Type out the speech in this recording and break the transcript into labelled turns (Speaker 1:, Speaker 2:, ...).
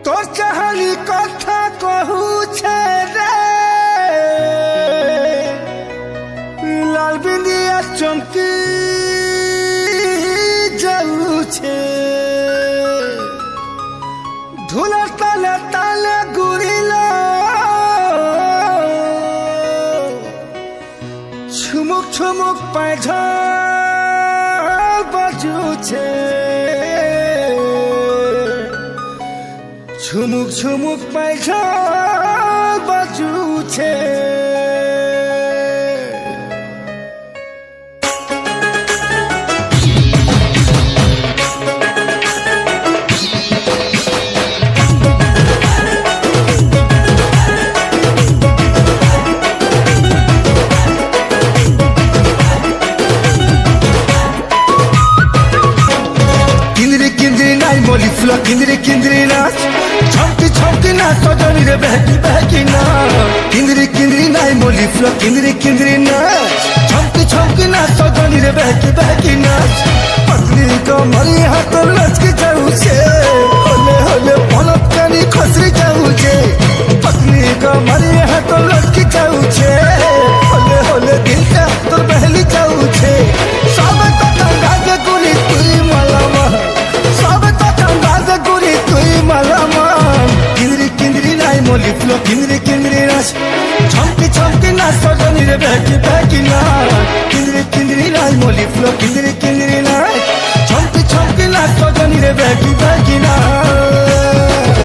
Speaker 1: তোর চাহানি কথা কহুছে রে লাল বিন্দিয়া চমকি যাউছে ধুলা তালে তালে গুরিল ছুমুক ছুমুক পায়ঝ বাজুছে ছুমুক ছুমুক পায়ঝ বাজুছে मोली फुला किंदरी किंदरी नाच छमकी छमकी नाच सजनी रे बहकी बहकी नाच किंदरी किंदरी नाच मोली फुला किंदरी किंदरी नाच छमकी छमकी नाच सजनी रे बहकी बहकी नाच पत्नी को मरी हाथ लचके जाऊ छे होले होले पलक कानी खसरी जाऊ छे पत्नी को मरी हाथ लचके जाऊ छे होले होले दिल का तोर बहली जाऊ छे सब तो गंगा के गुली तुई मलामा सब तो गंगा के गुली तुई मलामा किंदरी किंदरी नाच मोली फुला किंदरी किंदरी नाच छमकी छमकी नाच सजनी रे बहकी बहकी नाच किंदरी किंदरी नाच मोली फुला किंदरी किंदरी नाच छमकी छमकी नाच सजनी रे बहकी बहकी नाच